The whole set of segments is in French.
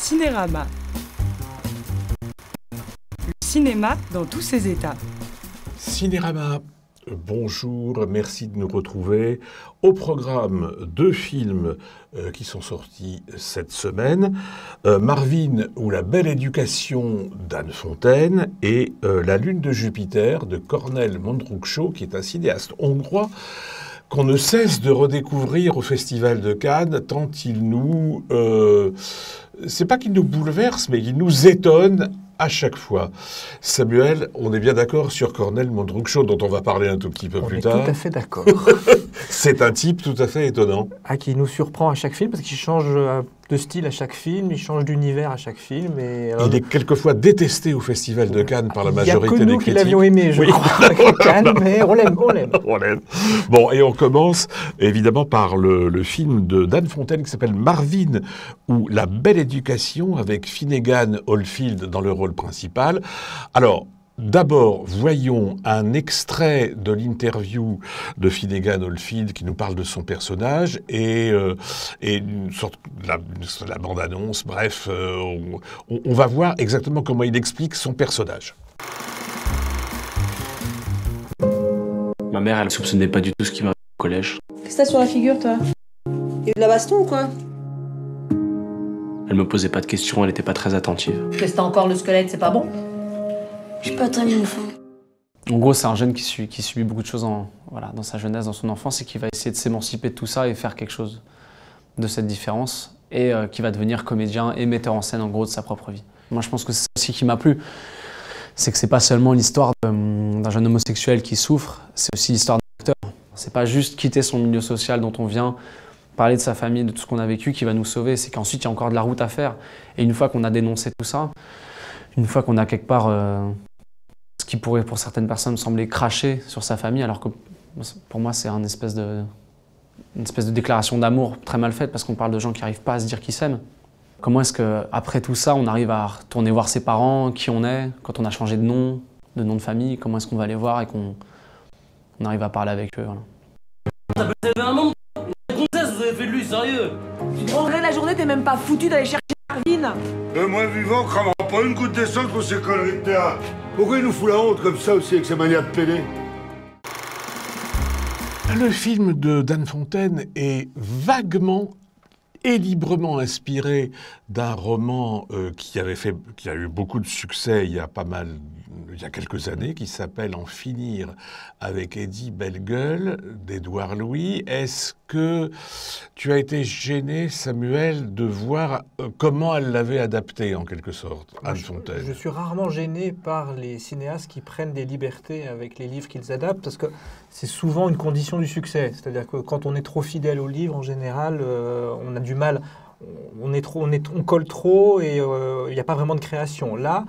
Cinérama. Le cinéma dans tous ses états. Cinérama, bonjour, merci de nous retrouver. Au programme, 2 films qui sont sortis cette semaine. Marvin ou La Belle Éducation d'Anne Fontaine et La Lune de Jupiter de Kornél Mondruczó, qui est un cinéaste hongrois qu'on ne cesse de redécouvrir au Festival de Cannes, tant il nous... c'est pas qu'il nous bouleverse, mais il nous étonne à chaque fois. Samuel, on est bien d'accord sur Kornél Mondruczó, dont on va parler un tout petit peu plus tard. On est tout à fait d'accord. C'est un type tout à fait étonnant. Qui nous surprend à chaque film, parce qu'il change de style à chaque film, il change d'univers à chaque film. Et, il est quelquefois détesté au Festival de Cannes par la majorité des critiques. Il n'y a que nous qui l'avions aimé, je crois, avec Cannes, mais on l'aime. On l'aime. Bon, et on commence évidemment par le film d'Anne Fontaine qui s'appelle Marvin ou La Belle Éducation, avec Finnegan Oldfield dans le rôle principal. Alors, d'abord, voyons un extrait de l'interview de Finnegan Oldfield qui nous parle de son personnage et une sorte la bande-annonce. Bref, on va voir exactement comment il explique son personnage. Ma mère, elle soupçonnait pas du tout ce qui m'arrivait au collège. Qu'est-ce que t'as sur la figure, toi? Il y a eu de la baston ou quoi? Elle me posait pas de questions, elle était pas très attentive. Qu'est-ce que t'as encore le squelette, c'est pas bon? Je suis pas très bien faim. En gros, c'est un jeune qui subit beaucoup de choses dans sa jeunesse, dans son enfance, et qui va essayer de s'émanciper de tout ça et faire quelque chose de cette différence, et qui va devenir comédien et metteur en scène, en gros, de sa propre vie. Moi, je pense que c'est ça aussi qui m'a plu. C'est que c'est pas seulement l'histoire d'un jeune homosexuel qui souffre, c'est aussi l'histoire d'un acteur. C'est pas juste quitter son milieu social dont on vient, parler de sa famille, de tout ce qu'on a vécu qui va nous sauver, c'est qu'ensuite il y a encore de la route à faire. Et une fois qu'on a dénoncé tout ça, une fois qu'on a quelque part ce qui pourrait pour certaines personnes sembler cracher sur sa famille, alors que pour moi c'est une espèce de déclaration d'amour très mal faite parce qu'on parle de gens qui n'arrivent pas à se dire qu'ils s'aiment. Comment est-ce qu'après tout ça, on arrive à retourner voir ses parents, qui on est, quand on a changé de nom de famille, comment est-ce qu'on va les voir et qu'on arrive à parler avec eux, voilà. Un monde, une princesse, vous avez fait de lui, sérieux? En vrai, la journée, t'es même pas foutu d'aller chercher Marvin. Moi vivant, cramera pas une goutte d'essence pour ces conneries de théâtre. Pourquoi il nous fout la honte comme ça aussi avec ses manières de pédé? Le film d'Anne Fontaine est vaguement et librement inspiré d'un roman qui a eu beaucoup de succès il y a quelques années, qui s'appelle En finir avec Eddie Bellegueule d'Édouard Louis. Est-ce que tu as été gêné, Samuel, de voir comment elle l'avait adapté en quelque sorte, Anne Fontaine? Je suis rarement gêné par les cinéastes qui prennent des libertés avec les livres qu'ils adaptent, parce que c'est souvent une condition du succès. C'est-à-dire que quand on est trop fidèle au livre, en général, on a du mal, on colle trop et il n'y a pas vraiment de création. Là,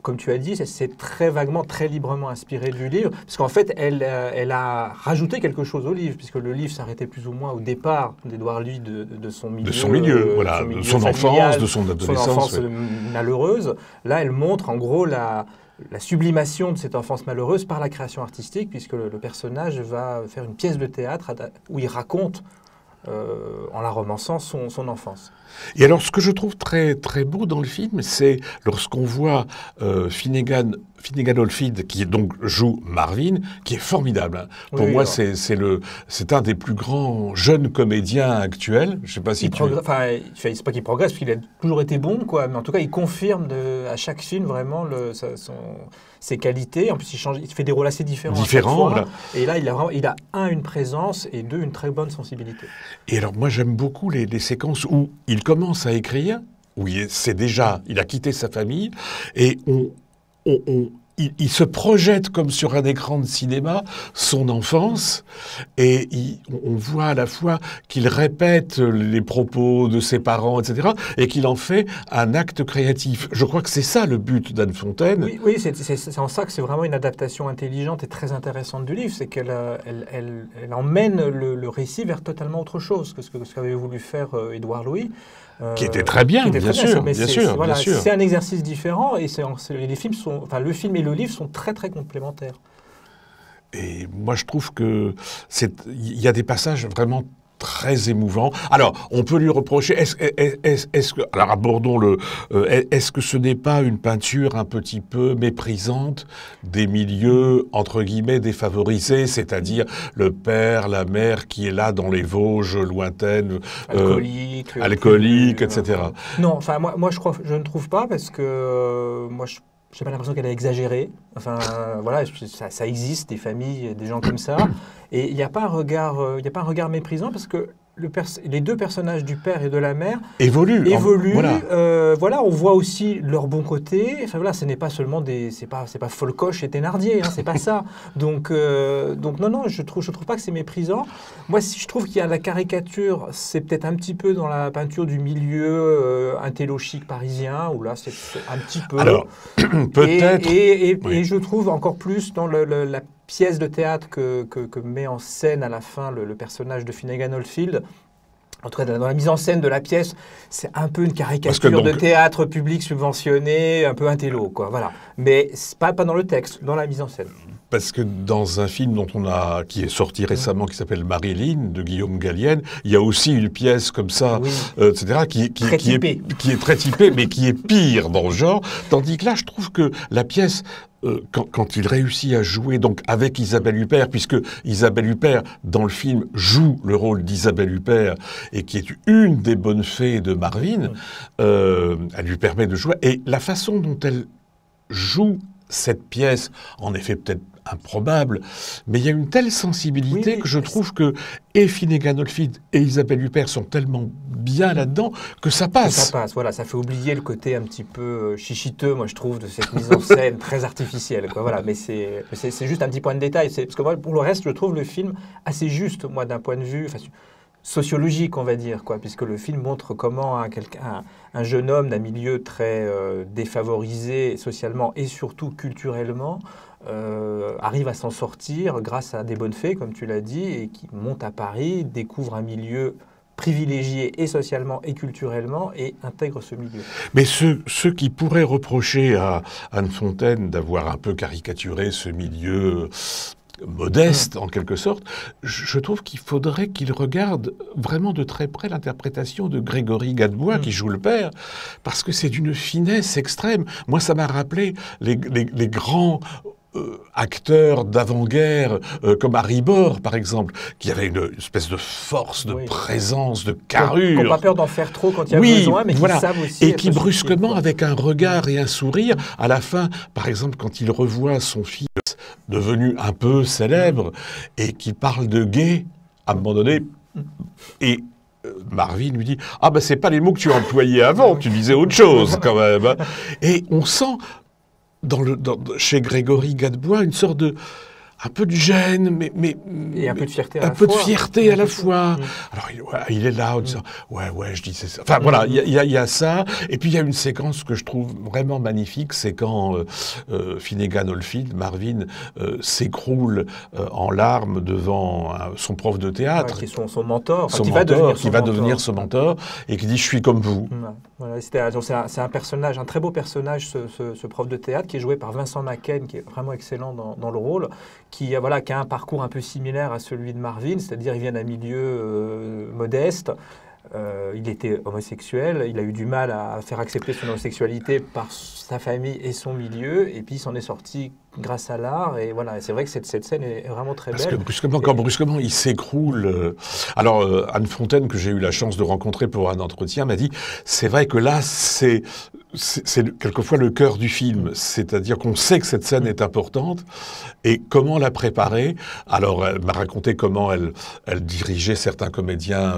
comme tu as dit, c'est très vaguement, très librement inspiré du livre, parce qu'en fait, elle a rajouté quelque chose au livre, puisque le livre s'arrêtait plus ou moins au départ d'Édouard Louis de son milieu. De son milieu, voilà, de son enfance, de son adolescence. Son enfance malheureuse. Là, elle montre en gros la sublimation de cette enfance malheureuse par la création artistique, puisque le personnage va faire une pièce de théâtre où il raconte, en la romançant, son enfance. Et alors, ce que je trouve très, très beau dans le film, c'est lorsqu'on voit Finnegan Oldfield, qui donc joue Marvin, qui est formidable. Hein. Pour moi, c'est un des plus grands jeunes comédiens actuels. Je sais pas si c'est pas qu'il progresse, parce qu'il a toujours été bon, quoi. Mais en tout cas, il confirme à chaque film vraiment ses qualités. En plus, il fait des rôles assez différents. Voilà. Et là, il a une présence et deux, une très bonne sensibilité. Et alors, moi, j'aime beaucoup les séquences où il commence à écrire, où il a quitté sa famille, et il se projette comme sur un écran de cinéma son enfance, et on voit à la fois qu'il répète les propos de ses parents, etc., et qu'il en fait un acte créatif. Je crois que c'est ça le but d'Anne Fontaine. Oui, c'est en ça que c'est vraiment une adaptation intelligente et très intéressante du livre, c'est qu'elle emmène le récit vers totalement autre chose que ce qu'avait voulu faire Édouard Louis. Qui était très bien, bien sûr. C'est un exercice différent, et le film et le livre sont très très complémentaires. Et moi, je trouve que il y a des passages vraiment très émouvant. Alors, on peut lui reprocher, est-ce que, alors abordons est-ce que ce n'est pas une peinture un petit peu méprisante des milieux, entre guillemets, défavorisés, c'est-à-dire le père, la mère qui est là dans les Vosges lointaines, alcoolique, etc. Non, enfin, moi je ne trouve pas, parce que moi, je n'ai pas l'impression qu'elle a exagéré. Enfin, voilà, ça existe, des familles, des gens comme ça. Et il n'y a pas un regard méprisant, parce que les deux personnages du père et de la mère évoluent. Voilà, on voit aussi leur bon côté. Enfin voilà, ce n'est pas seulement c'est pas Folcoche et Thénardier, hein, c'est pas ça. Donc non, je trouve pas que c'est méprisant. Moi, si je trouve qu'il y a la caricature, c'est peut-être un petit peu dans la peinture du milieu intello-chic parisien, où là c'est un petit peu. Alors peut-être. Et je trouve encore plus dans la pièce de théâtre que met en scène à la fin le personnage de Finnegan Oldfield. En tout cas, dans la mise en scène de la pièce, c'est un peu une caricature de théâtre public subventionné, un peu intello, quoi. Voilà. Mais pas dans le texte, dans la mise en scène. Parce que dans un film qui est sorti récemment, qui s'appelle Marilyn, de Guillaume Gallienne, il y a aussi une pièce comme ça, etc., qui est très typée, mais qui est pire dans le genre. Tandis que là, je trouve que la pièce, quand il réussit à jouer donc avec Isabelle Huppert, puisque Isabelle Huppert, dans le film, joue le rôle d'Isabelle Huppert, et qui est une des bonnes fées de Marvin, elle lui permet de jouer. Et la façon dont elle joue cette pièce, en effet peut-être improbable, mais il y a une telle sensibilité que je trouve que et Finnegan Oldfield et Isabelle Huppert sont tellement bien là-dedans que ça passe. Ça passe, voilà, ça fait oublier le côté un petit peu chichiteux, moi je trouve, de cette mise en scène très artificielle, quoi. Voilà, mais c'est juste un petit point de détail, parce que moi, pour le reste, je trouve le film assez juste, moi, d'un point de vue sociologique, on va dire, quoi, puisque le film montre comment un jeune homme d'un milieu très défavorisé socialement et surtout culturellement arrive à s'en sortir grâce à des bonnes fées, comme tu l'as dit, et qui monte à Paris, découvre un milieu privilégié et socialement et culturellement et intègre ce milieu. Mais ceux qui pourraient reprocher à Anne Fontaine d'avoir un peu caricaturé ce milieu modeste, en quelque sorte, je trouve qu'il faudrait qu'il regarde vraiment de très près l'interprétation de Grégory Gadebois, qui joue le père, parce que c'est d'une finesse extrême. Moi, ça m'a rappelé les grands acteurs d'avant-guerre, comme Harry Bohr, par exemple, qui avait une espèce de force, de présence, de carrure. Qui n'ont pas peur d'en faire trop quand il y a besoin, mais qui savent aussi... Et qui brusquement, avec un regard et un sourire, à la fin, par exemple, quand il revoit son fils devenu un peu célèbre, et qui parle de gay, à un moment donné, et Marvin lui dit « Ah ben c'est pas les mots que tu as employés avant, tu disais autre chose quand même. » Et on sent chez Grégory Gadebois une sorte de... un peu de gêne, mais et un peu de fierté à la fois. Alors il est là en disant ouais, je disais ça. Enfin voilà, il y a ça. Et puis il y a une séquence que je trouve vraiment magnifique, c'est quand Finnegan Oldfield, Marvin, s'écroule en larmes devant son prof de théâtre, qui est son mentor, qui va devenir son mentor, et qui dit je suis comme vous. Voilà, c'est un personnage, un très beau personnage, ce prof de théâtre, qui est joué par Vincent Macken, qui est vraiment excellent dans le rôle, qui a un parcours un peu similaire à celui de Marvin, c'est-à-dire il vient d'un milieu modeste, il était homosexuel, il a eu du mal à faire accepter son homosexualité par sa famille et son milieu, et puis il s'en est sorti grâce à l'art, et voilà, c'est vrai que cette scène est vraiment très belle. Parce que brusquement il s'écroule... Alors Anne Fontaine, que j'ai eu la chance de rencontrer pour un entretien, m'a dit, c'est vrai que là, c'est quelquefois le cœur du film, c'est-à-dire qu'on sait que cette scène est importante, et comment la préparer. Alors elle m'a raconté comment elle dirigeait certains comédiens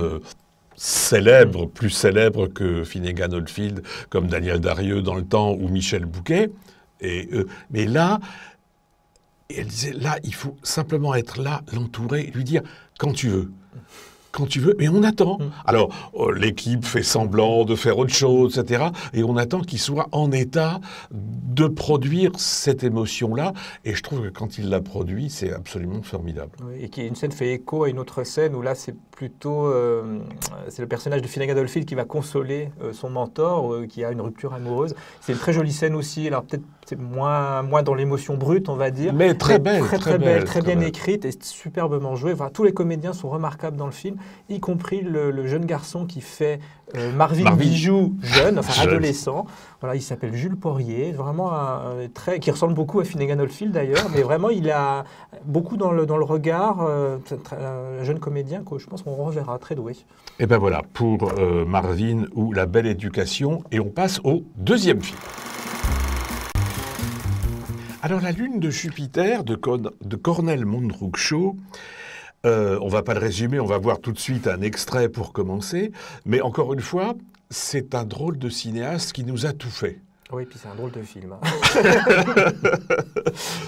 célèbres, plus célèbres que Finnegan Oldfield, comme Daniel Darieux dans le temps, ou Michel Bouquet. Mais là, elle disait, là, il faut simplement être là, l'entourer, lui dire, quand tu veux, et on attend. Alors, l'équipe fait semblant de faire autre chose, etc. Et on attend qu'il soit en état de produire cette émotion-là. Et je trouve que quand il la produit, c'est absolument formidable. Oui, et qui une scène fait écho à une autre scène où là, c'est plutôt... c'est le personnage de Finnegan Oldfield qui va consoler son mentor, qui a une rupture amoureuse. C'est une très jolie scène aussi. Alors, peut-être c'est moins dans l'émotion brute, on va dire. Mais très belle. Très bien écrite et superbement jouée. Enfin, tous les comédiens sont remarquables dans le film. y compris le jeune garçon qui fait Marvin Bijou jeune, enfin adolescent. Voilà, il s'appelle Jules Porrier, vraiment qui ressemble beaucoup à Finnegan Oldfield d'ailleurs, mais vraiment il a beaucoup dans le regard, un jeune comédien que je pense qu'on reverra, très doué. Et ben voilà, pour Marvin ou La Belle Éducation, et on passe au deuxième film. Alors, La Lune de Jupiter de Cornel Mondruczó, on ne va pas le résumer, on va voir tout de suite un extrait pour commencer, mais encore une fois, c'est un drôle de cinéaste qui nous a tout fait. Oui, puis c'est un drôle de film.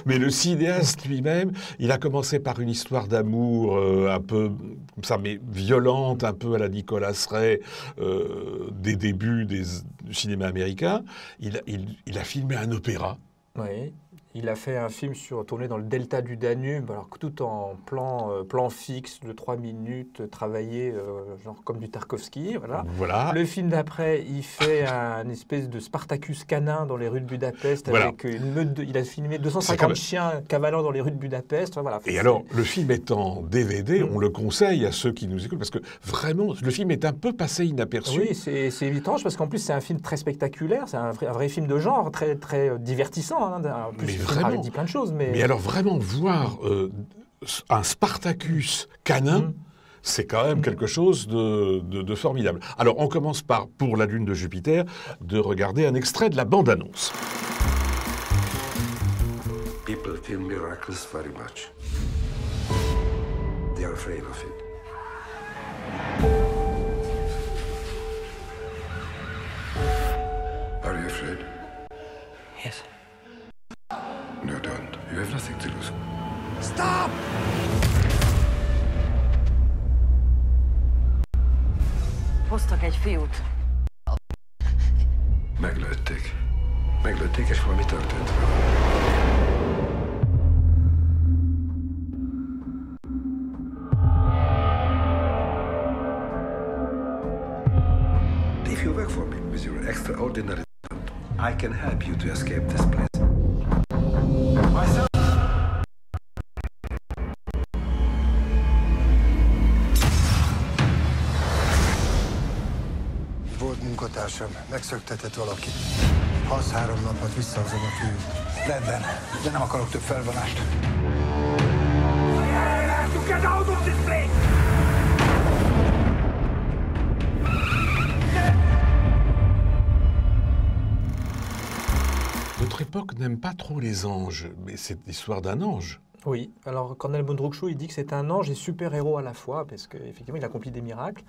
Mais le cinéaste lui-même, il a commencé par une histoire d'amour un peu comme ça, mais violente, un peu à la Nicolas Ray, des débuts du cinéma américain. Il a filmé un opéra. Oui. Il a fait un film tourné dans le delta du Danube, alors tout en plan fixe de 3 minutes, travaillé genre comme du Tarkovsky. Voilà. Le film d'après, il fait un espèce de Spartacus canin dans les rues de Budapest. Avec une meute il a filmé 250 chiens cavalant dans les rues de Budapest. Voilà. Et alors, le film étant DVD, on le conseille à ceux qui nous écoutent, parce que vraiment, le film est un peu passé inaperçu. Oui, c'est étrange, parce qu'en plus, c'est un film très spectaculaire, c'est un vrai film de genre, très, très divertissant. Hein, en plus, vraiment, dit plein de choses, mais alors vraiment voir un Spartacus canin, c'est quand même quelque chose de formidable. Alors on commence par, pour La Lune de Jupiter, de regarder un extrait de la bande-annonce. People feel miracles very much. They are afraid of it. Are you afraid? Yes. No, don't. You have nothing to lose. Stop! Hoztak egy fiút. Meglőtték. Meglőtték, és valami történt vele. If you work for me with your extraordinary talent, I can help you to escape this place. Volt munkatársam, megszöktetett valakit. Ha az 3 napot visszahozom a fiút. Rendben, de nem akarok több felvonást. Get out of this place! Notre époque n'aime pas trop les anges, mais c'est l'histoire d'un ange. Oui, alors Cornel Mondruczó, il dit que c'est un ange et super-héros à la fois, parce qu'effectivement, il accomplit des miracles.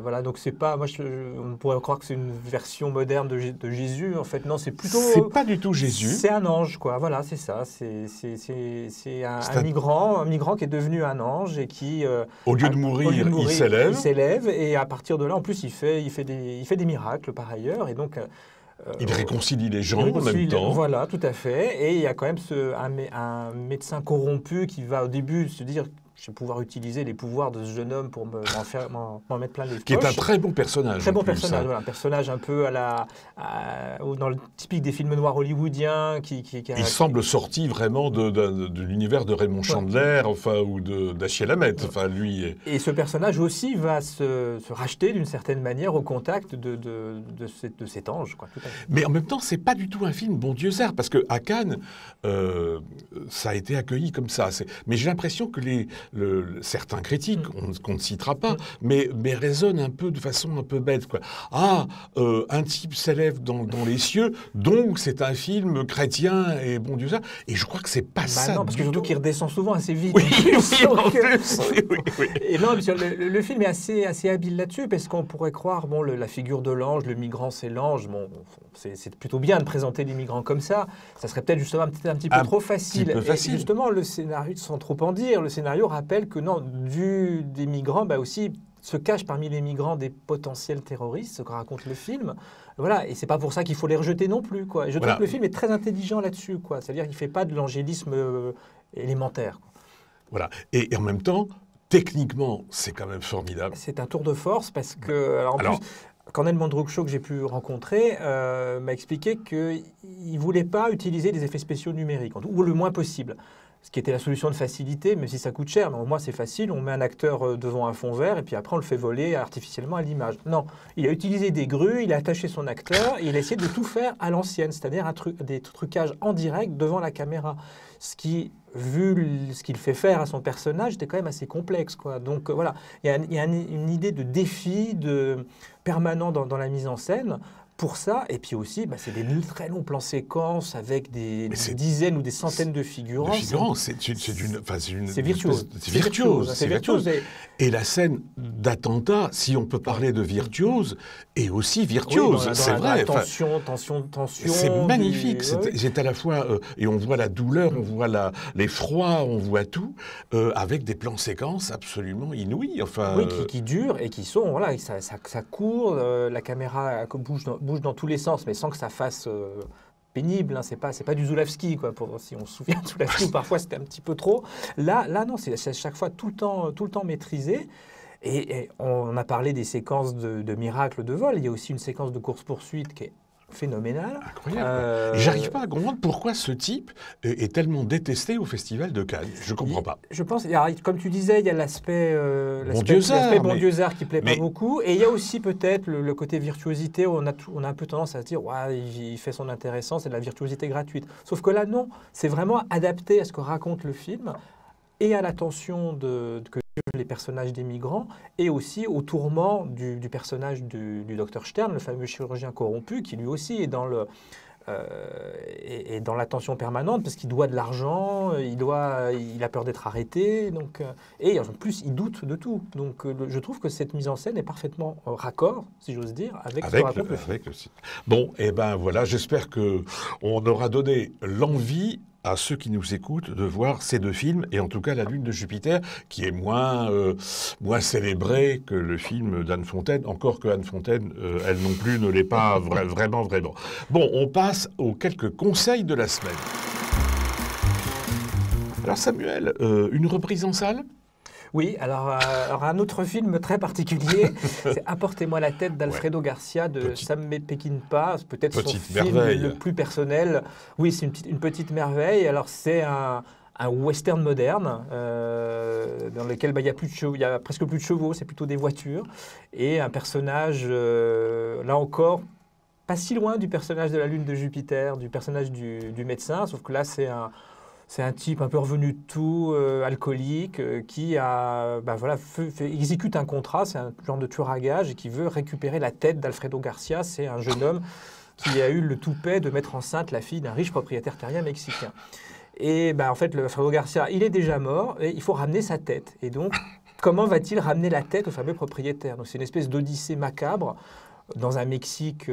Voilà, donc c'est pas... on pourrait croire que c'est une version moderne de Jésus. En fait, non, c'est plutôt... C'est pas du tout Jésus. C'est un ange, quoi. Voilà, c'est ça. C'est un migrant qui est devenu un ange et qui... au lieu de mourir, il s'élève. Il s'élève, et à partir de là, en plus, il fait des miracles, par ailleurs, et donc... il réconcilie les gens en même temps. Voilà, tout à fait. Et il y a quand même un médecin corrompu qui va au début se dire... Je vais pouvoir utiliser les pouvoirs de ce jeune homme pour m'en mettre plein les poches. Qui est un très bon personnage. Très bon personnage, voilà, un personnage un peu dans le typique des films noirs hollywoodiens. Il semble sorti vraiment de l'univers de Raymond Chandler, ou d'Achille Lamette. Enfin, lui. Et ce personnage aussi va se racheter d'une certaine manière au contact de cet ange. Quoi, tout à fait. Mais en même temps, c'est pas du tout un film bon Dieu sert, parce qu'à Cannes, ça a été accueilli comme ça. Mais j'ai l'impression que certains critiques, qu'on ne citera pas, mais raisonnent un peu de façon un peu bête, quoi. Un type s'élève dans les cieux, donc c'est un film chrétien et bon Dieu ça. Et je crois que c'est pas ça. Non, parce que surtout qu'il redescend souvent assez vite. Oui, en plus. Oui. Et non, le film est assez habile là-dessus, parce qu'on pourrait croire, la figure de l'ange, le migrant c'est l'ange, c'est plutôt bien de présenter les migrants comme ça. Ça serait peut-être justement un petit peu trop facile. Et justement, le scénario, sans trop en dire, le scénario rappelle que non, des migrants, aussi se cachent parmi les migrants des potentiels terroristes, ce que raconte le film. Voilà, et c'est pas pour ça qu'il faut les rejeter non plus, quoi. Et je trouve que le film est très intelligent là-dessus, quoi. C'est-à-dire qu'il fait pas de l'angélisme élémentaire, quoi. Voilà, et en même temps, techniquement, c'est quand même formidable. C'est un tour de force parce que, plus, Cornel Mondruczó, que j'ai pu rencontrer, m'a expliqué qu'il ne voulait pas utiliser des effets spéciaux numériques, ou le moins possible. ce qui était la solution de facilité, même si ça coûte cher, mais au moins c'est facile, on met un acteur devant un fond vert et puis après on le fait voler artificiellement à l'image. Non, il a utilisé des grues, il a attaché son acteur et il a essayé de tout faire à l'ancienne, c'est-à-dire des trucages en direct devant la caméra. Ce qui, vu ce qu'il fait faire à son personnage, était quand même assez complexe, quoi. Donc voilà, il y a une idée de défi permanent dans la mise en scène. Pour ça, et puis aussi, c'est des très longs plans séquences avec des dizaines ou des centaines de figurants. C'est virtuose. C'est virtuose. Et la scène d'attentat, si on peut parler de virtuose, est aussi virtuose. C'est vrai. Tension. C'est magnifique. C'est à la fois, et on voit la douleur, on voit l'effroi, on voit tout, avec des plans séquences absolument inouïs. Enfin, oui, qui durent et qui sont, voilà, ça court, la caméra bouge dans tous les sens, mais sans que ça fasse pénible. Hein. C'est pas du Zulawski, quoi. Si on se souvient de Zulawski, où parfois c'était un petit peu trop. Là, non, c'est à chaque fois tout le temps maîtrisé. Et on a parlé des séquences de miracles de vol. Il y a aussi une séquence de course-poursuite qui est phénoménal. Incroyable. Et j'arrive pas à comprendre pourquoi ce type est tellement détesté au Festival de Cannes. Je comprends pas. Je pense, comme tu disais, il y a l'aspect Bondieuxard qui plaît pas beaucoup, et il y a aussi peut-être le côté virtuosité où on a un peu tendance à se dire, il fait son intéressant, c'est de la virtuosité gratuite. Sauf que là, non, c'est vraiment adapté à ce que raconte le film et à la tension que les personnages des migrants, et aussi au tourment du personnage du docteur Stern, le fameux chirurgien corrompu, qui lui aussi est dans la tension permanente, parce qu'il doit de l'argent, il a peur d'être arrêté, et en plus il doute de tout. Donc je trouve que cette mise en scène est parfaitement raccord, si j'ose dire, avec ce que raconte le film. Bon, et ben voilà, j'espère qu'on aura donné l'envie à ceux qui nous écoutent de voir ces deux films, et en tout cas La Lune de Jupiter, qui est moins célébré que le film d'Anne Fontaine, encore que Anne Fontaine, elle non plus, ne l'est pas vraiment. Bon, on passe aux quelques conseils de la semaine. Alors Samuel, une reprise en salle ? Oui, alors un autre film très particulier, c'est Apportez-moi la tête d'Alfredo Garcia de Sam Peckinpah, peut-être son film le plus personnel. Oui, c'est une petite merveille. Alors c'est un western moderne dans lequel il y a presque plus de chevaux, c'est plutôt des voitures, et un personnage, là encore, pas si loin du personnage de La Lune de Jupiter, du personnage du médecin, sauf que là c'est un type un peu revenu de tout, alcoolique, qui exécute un contrat, c'est un genre de tueur à gages, et qui veut récupérer la tête d'Alfredo Garcia. C'est un jeune homme qui a eu le toupet de mettre enceinte la fille d'un riche propriétaire terrien mexicain. Et en fait, Alfredo Garcia, il est déjà mort, et il faut ramener sa tête. Et donc, comment va-t-il ramener la tête au fameux propriétaire ? Donc c'est une espèce d'odyssée macabre, dans un Mexique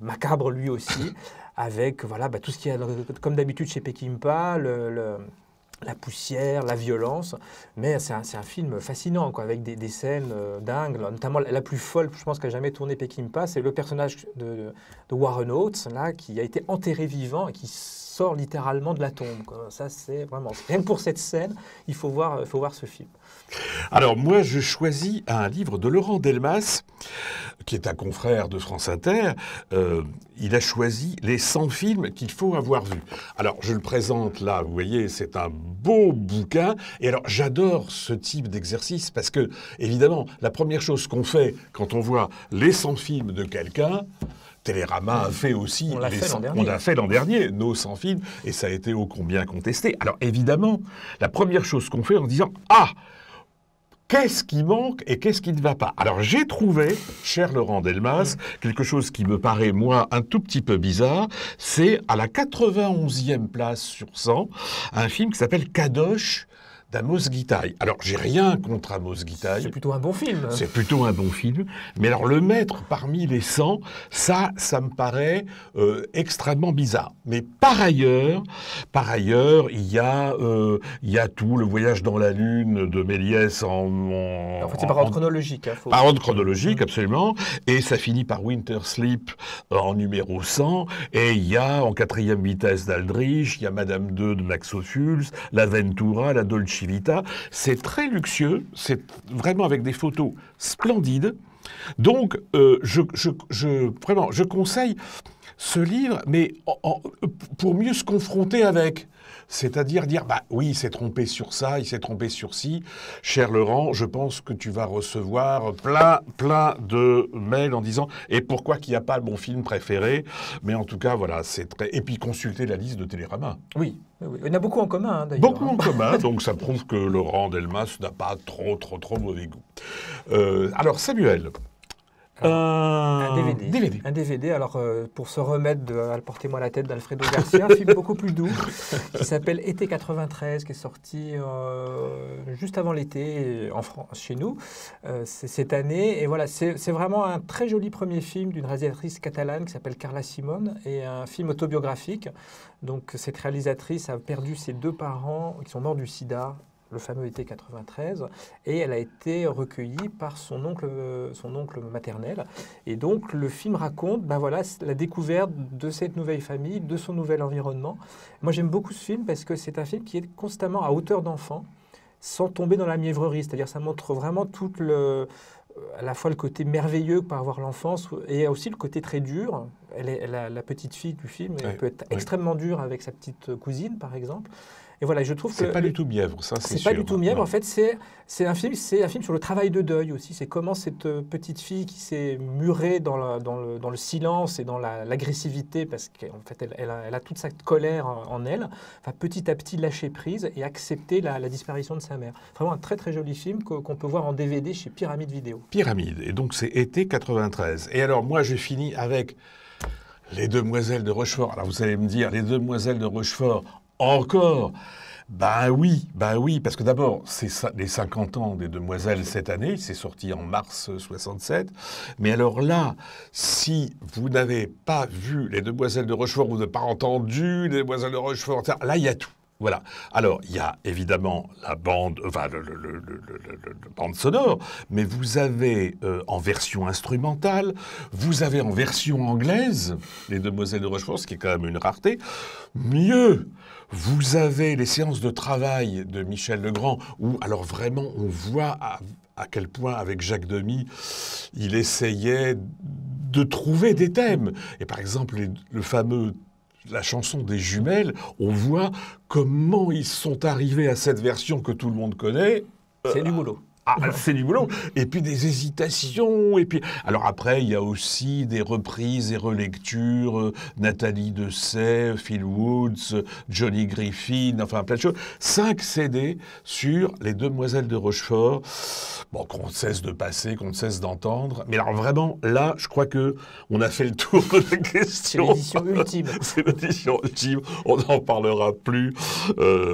macabre lui aussi, avec tout ce qu'il y a, comme d'habitude chez Peckinpah, la poussière, la violence. Mais c'est un film fascinant, quoi, avec des scènes dingues. Notamment la plus folle, je pense, qu'a jamais tourné Peckinpah, c'est le personnage de Warren Oates, là, qui a été enterré vivant et qui sort littéralement de la tombe, quoi. Ça, c'est vraiment... Rien que pour cette scène, il faut voir ce film. Alors moi, je choisis un livre de Laurent Delmas, qui est un confrère de France Inter. Il a choisi les 100 films qu'il faut avoir vus. Alors je le présente là, vous voyez, c'est un beau bouquin. Et alors j'adore ce type d'exercice parce que, évidemment, la première chose qu'on fait quand on voit les 100 films de quelqu'un... Télérama a fait aussi, on l'a fait l'an dernier, nos 100 films, et ça a été ô combien contesté. Alors évidemment, la première chose qu'on fait en disant « Ah, qu'est-ce qui manque et qu'est-ce qui ne va pas ?» Alors j'ai trouvé, cher Laurent Delmas, quelque chose qui me paraît, moi, un tout petit peu bizarre, c'est à la 91e place sur 100, un film qui s'appelle Kadosh, d'Amos Gitaï. Alors, j'ai rien contre Amos Gitaï. C'est plutôt un bon film. C'est plutôt un bon film. Mais alors, le mettre parmi les 100, ça me paraît extrêmement bizarre. Mais par ailleurs, il y a tout, le voyage dans la Lune de Méliès en fait, c'est par ordre chronologique. Par ordre chronologique, absolument. Et ça finit par Winter Sleep en numéro 100. Et il y a, en 4e vitesse d'Aldrich, il y a Madame 2 de Max Ophuls, La Ventura, La Dolce Vita. C'est très luxueux, c'est vraiment avec des photos splendides. Donc, je conseille ce livre, mais pour mieux se confronter avec. C'est-à-dire dire, bah oui, il s'est trompé sur ça, il s'est trompé sur ci. Cher Laurent, je pense que tu vas recevoir plein de mails en disant, et pourquoi qu'il n'y a pas mon film préféré? Mais en tout cas, voilà, c'est très... Et puis consulter la liste de Télérama. Oui. Il y en a beaucoup en commun, d'ailleurs. Beaucoup en commun, donc ça prouve que Laurent Delmas n'a pas trop mauvais goût. Alors, Samuel... Un DVD. Un DVD, alors pour se remettre de Portez-moi la tête d'Alfredo Garcia, un film beaucoup plus doux, qui s'appelle Été 93, qui est sorti juste avant l'été en France, chez nous, cette année. Et voilà, c'est vraiment un très joli premier film d'une réalisatrice catalane qui s'appelle Carla Simón, et un film autobiographique. Donc cette réalisatrice a perdu ses 2 parents qui sont morts du sida, le fameux été 93, et elle a été recueillie par son oncle maternel. Et donc, le film raconte la découverte de cette nouvelle famille, de son nouvel environnement. Moi, j'aime beaucoup ce film parce que c'est un film qui est constamment à hauteur d'enfant, sans tomber dans la mièvrerie. C'est-à-dire, ça montre vraiment à la fois le côté merveilleux que peut avoir l'enfance et aussi le côté très dur. La petite fille du film, elle peut être extrêmement dure avec sa petite cousine, par exemple. Et voilà, je trouve que c'est pas du tout mièvre, ça c'est sûr. C'est pas du tout mièvre. En fait, c'est un film sur le travail de deuil aussi. C'est comment cette petite fille qui s'est murée dans le silence et dans l'agressivité, parce qu'en fait, elle a toute sa colère en elle, va petit à petit lâcher prise et accepter la disparition de sa mère. Vraiment un très très joli film qu'on peut voir en DVD chez Pyramide Vidéo. Pyramide. Et donc c'est été 93. Et alors moi, j'ai fini avec Les Demoiselles de Rochefort. Alors vous allez me dire, Les Demoiselles de Rochefort. Encore? Ben oui, parce que d'abord, c'est les 50 ans des Demoiselles cette année, c'est sorti en mars 67. Mais alors là, si vous n'avez pas vu Les Demoiselles de Rochefort, vous n'avez pas entendu Les Demoiselles de Rochefort, là, il y a tout. Voilà. Alors, il y a évidemment la bande, le bande sonore, mais vous avez en version instrumentale, vous avez en version anglaise Les Demoiselles de Rochefort, ce qui est quand même une rareté. Mieux, vous avez les séances de travail de Michel Legrand, où alors vraiment on voit à quel point avec Jacques Demy, il essayait de trouver des thèmes. Et par exemple, la chanson des jumelles, on voit comment ils sont arrivés à cette version que tout le monde connaît. C'est du boulot. C'est du boulot. Et puis des hésitations. Et puis, alors après, il y a aussi des reprises et relectures. Nathalie Dessay, Phil Woods, Johnny Griffin, enfin plein de choses. 5 CD sur Les Demoiselles de Rochefort. Bon, qu'on ne cesse de passer, qu'on ne cesse d'entendre. Mais alors vraiment, là, je crois que on a fait le tour de la question. C'est l'édition ultime. C'est l'édition ultime. On n'en parlera plus.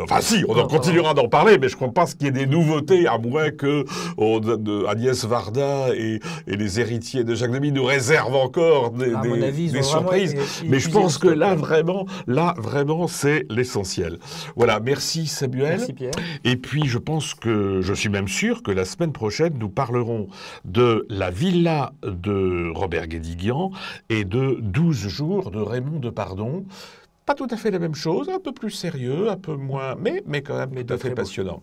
Enfin si, on en continuera d'en parler, mais je ne crois pas qu'il y ait des nouveautés, à moins que Agnès Varda et les héritiers de Jacques Demy nous réservent encore des surprises. Mais je pense que là, vraiment, c'est l'essentiel. Voilà, merci Samuel. Merci Pierre. Et puis, je suis même sûr que la semaine prochaine, nous parlerons de La Villa de Robert Guédiguian et de 12 jours de Raymond Depardon. Pas tout à fait la même chose, un peu plus sérieux, un peu moins, mais quand même tout à fait passionnant.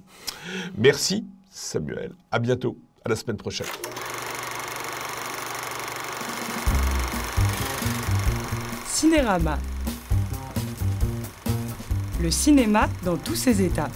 Merci Samuel. À bientôt. À la semaine prochaine. Cinérama. Le cinéma dans tous ses états.